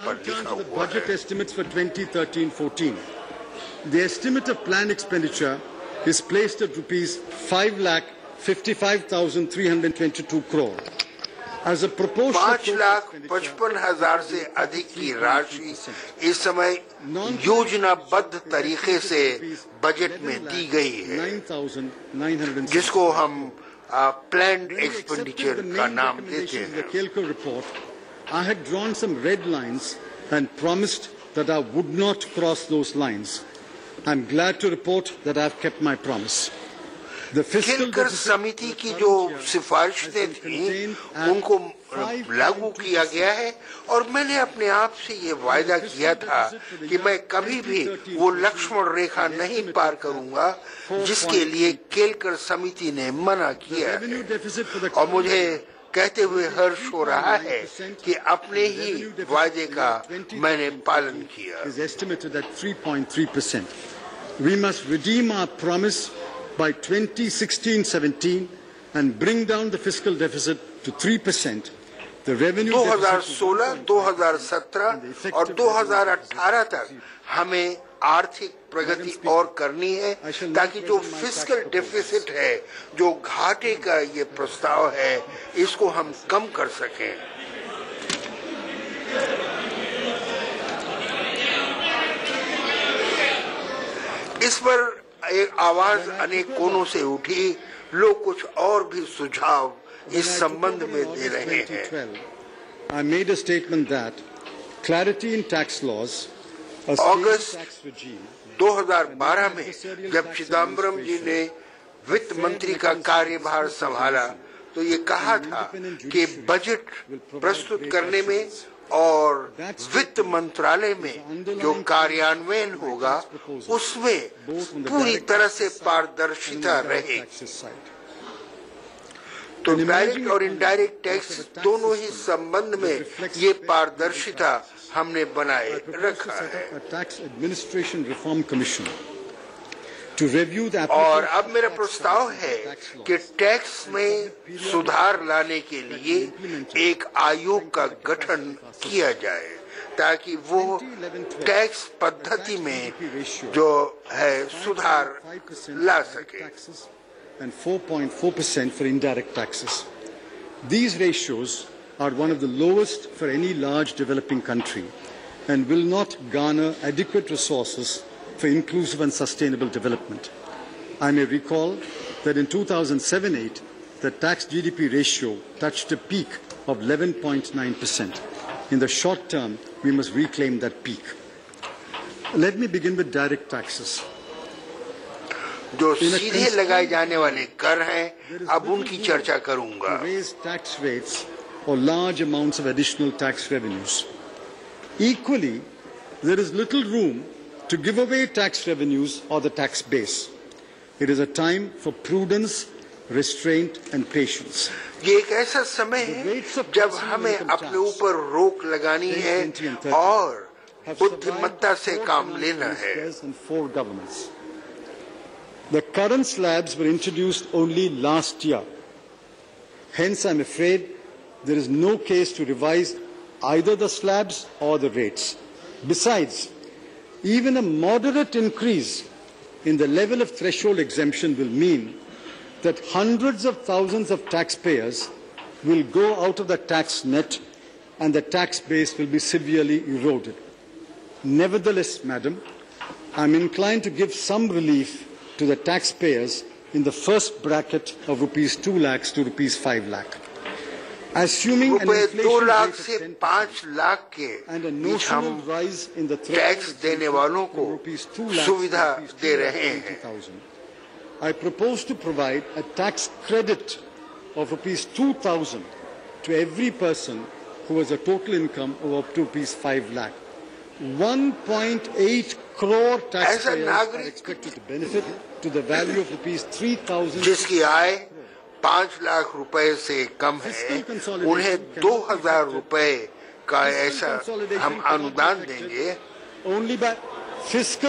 To the budget estimates for 2013-14. The estimate of planned expenditure is placed at rupees 5,55,322 crore. As a proportion, 5,55,000 से अधिक की राशि इस समय योजनाबद्ध तरीके से बजट में दी गई है, जिसको हम प्लान्ड एक्सपेंडिचर का नाम देते हैं। I had drawn some red lines and promised that I would not cross those lines. I am glad to report that I have kept my promise. The Kelkar समिति की जो सिफारिशें थीं, उनको लागू किया गया है और मैंने अपने आप से ये वायदा किया था कि मैं कभी भी वो लक्ष्मण रेखा नहीं पार करूंगा जिसके लिए केलकर समिति ने मना किया है। और मुझे कहते हुए हर्ष हो रहा है कि अपने ही वायदे का मैंने पालन किया। We must redeem our promise by 2016-17 and bring down the fiscal deficit to 3%. The revenue 2016, 2017 और 2018 तक हमें आर्थिक प्रगति और करनी है ताकि जो फिस्कल डेफिसिट है, जो घाटे का ये प्रस्ताव है, इसको हम कम कर सकें। इस पर एक आवाज अनेक कोनों से उठी, लोग कुछ और भी सुझाव इस संबंध में दे रहे हैं। I made a statement that clarity in tax laws, अगस्त 2012 में जब चिदम्बरम जी ने वित्त मंत्री का कार्यभार संभाला तो ये कहा था कि बजट प्रस्तुत करने में और वित्त मंत्रालय में जो कार्यान्वयन होगा उसमें पूरी तरह से पारदर्शिता रहेगी। तो डायरेक्ट और इनडायरेक्ट टैक्स दोनों ही संबंध में ये पारदर्शिता हमने बनाए रखा है। और अब मेरा प्रस्ताव है कि टैक्स में सुधार लाने के लिए एक आयोग का गठन किया जाए ताकि वो टैक्स पद्धति में जो है सुधार ला सके। And 4.4% for indirect taxes. These ratios are one of the lowest for any large developing country and will not garner adequate resources for inclusive and sustainable development. I may recall that in 2007-8, the tax GDP ratio touched a peak of 11.9%. In the short term, we must reclaim that peak. Let me begin with direct taxes. जो सीधे लगाए जाने वाले कर हैं, अब उनकी चर्चा करूंगा। Raise tax rates or large amounts of additional tax revenues. Equally, there is little room to give away tax revenues or the tax base. It is a time for prudence, restraint and patience. ये एक ऐसा समय है जब हमें अपने ऊपर रोक लगानी है और बुद्धिमत्ता से काम लेना है। The current slabs were introduced only last year. Hence, I am afraid there is no case to revise either the slabs or the rates. Besides, even a moderate increase in the level of threshold exemption will mean that hundreds of thousands of taxpayers will go out of the tax net and the tax base will be severely eroded. Nevertheless, Madam, I am inclined to give some relief to the taxpayers in the first bracket of rupees 2 lakhs to rupees 5 lakh. Assuming an inflation 2 lakh से 5 लाख के and a notional rise in the tax देने वालों को सुविधा दे रहे हैं। I propose to provide a tax credit of rupees 2,000 to every person who has a total income of up to rupees 5 lakh. 1.8 crore taxpayers are expected to benefit to the value of rupees 3,000. जिसकी आय 5 लाख रुपए से कम है, उन्हें 2,000 रुपए का ऐसा हम अनुदान देंगे। Only by fiscal